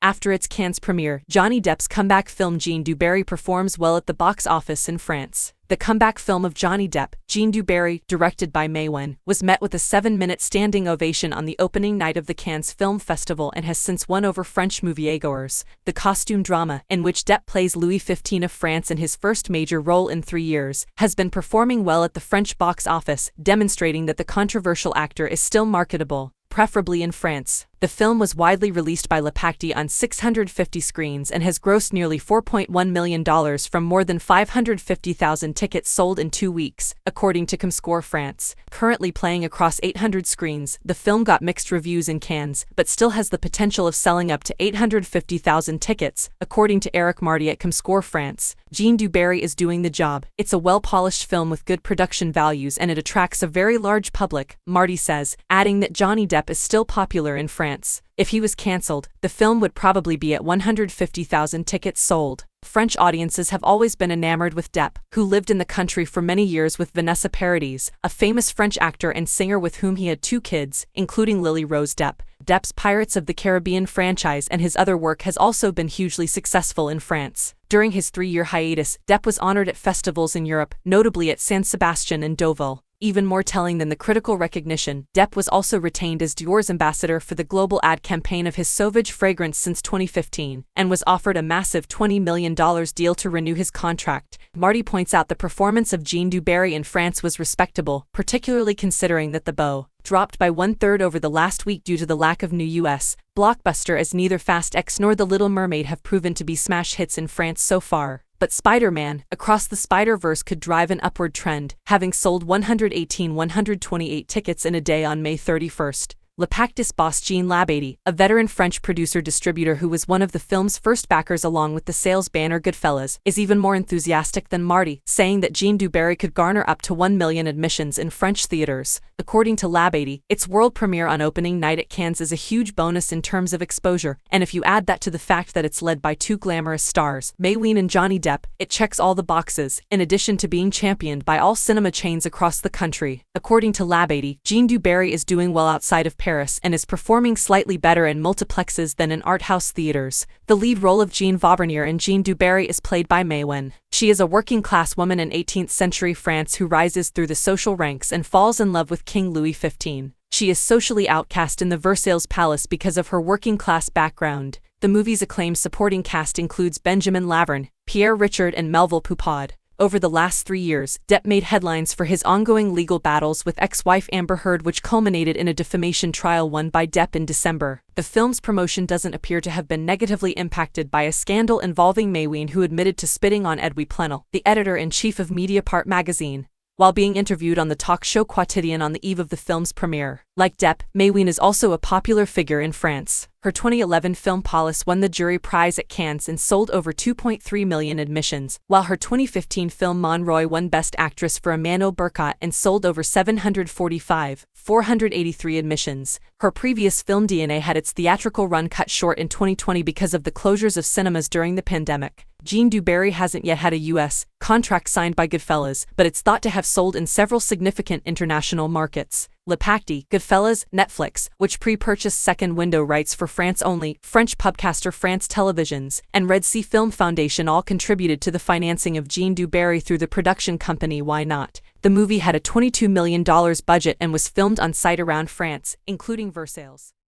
After its Cannes premiere, Johnny Depp's comeback film Jean du Barry performs well at the box office in France. The comeback film of Johnny Depp, Jean du Barry, directed by May Wen, was met with a 7-minute standing ovation on the opening night of the Cannes Film Festival and has since won over French moviegoers. The costume drama, in which Depp plays Louis XV of France in his first major role in 3 years, has been performing well at the French box office, demonstrating that the controversial actor is still marketable, preferably in France. The film was widely released by Le Pacte on 650 screens and has grossed nearly $4.1 million from more than 550,000 tickets sold in 2 weeks, according to Comscore France. Currently playing across 800 screens, the film got mixed reviews in Cannes, but still has the potential of selling up to 850,000 tickets, according to Eric Marty at Comscore France. Jean du Barry is doing the job. It's a well-polished film with good production values and it attracts a very large public, Marty says, adding that Johnny Depp is still popular in France. If he was cancelled, the film would probably be at 150,000 tickets sold. French audiences have always been enamored with Depp, who lived in the country for many years with Vanessa Paradis, a famous French actor and singer with whom he had 2 kids, including Lily Rose Depp. Depp's Pirates of the Caribbean franchise and his other work has also been hugely successful in France. During his 3-year hiatus, Depp was honored at festivals in Europe, notably at San Sebastian and Deauville. Even more telling than the critical recognition, Depp was also retained as Dior's ambassador for the global ad campaign of his Sauvage fragrance since 2015, and was offered a massive $20 million deal to renew his contract. Marty points out the performance of Jean du Barry in France was respectable, particularly considering that the Beau dropped by 1/3 over the last week due to the lack of new U.S. blockbuster, as neither Fast X nor The Little Mermaid have proven to be smash hits in France so far. But Spider-Man, Across the Spider-Verse could drive an upward trend, having sold 128 tickets in a day on May 31st. Le Pacte's boss Jean Labadie, a veteran French producer-distributor who was one of the film's first backers along with the sales banner Goodfellas, is even more enthusiastic than Marty, saying that Jean du Barry could garner up to 1 million admissions in French theaters. According to Labadie, its world premiere on opening night at Cannes is a huge bonus in terms of exposure, and if you add that to the fact that it's led by 2 glamorous stars, May Wen and Johnny Depp, it checks all the boxes, in addition to being championed by all cinema chains across the country. According to Labadie, Jean du Barry is doing well outside of Paris and is performing slightly better in multiplexes than in art house theaters. The lead role of Jean Vaubernier in Jean du Barry is played by May Wen. She is a working-class woman in 18th-century France who rises through the social ranks and falls in love with King Louis XV. She is socially outcast in the Versailles Palace because of her working-class background. The movie's acclaimed supporting cast includes Benjamin Laverne, Pierre Richard and Melville Poupard. Over the last 3 years, Depp made headlines for his ongoing legal battles with ex-wife Amber Heard, which culminated in a defamation trial won by Depp in December. The film's promotion doesn't appear to have been negatively impacted by a scandal involving May Wen, who admitted to spitting on Edoui Plenel, the editor-in-chief of Mediapart magazine, while being interviewed on the talk show Quotidien on the eve of the film's premiere. Like Depp, May Wen is also a popular figure in France. Her 2011 film Police won the jury prize at Cannes and sold over 2.3 million admissions, while her 2015 film Monroy won Best Actress for Emmanuelle Bercot and sold over 483 admissions. Her previous film DNA had its theatrical run cut short in 2020 because of the closures of cinemas during the pandemic. Jean du Barry hasn't yet had a U.S. contract signed by Goodfellas, but it's thought to have sold in several significant international markets. Le Pacte, Goodfellas, Netflix, which pre-purchased second window rights for France only, French pubcaster France Televisions, and Red Sea Film Foundation all contributed to the financing of Jean du Barry through the production company Why Not. The movie had a $22 million budget and was filmed on site around France, including Versailles.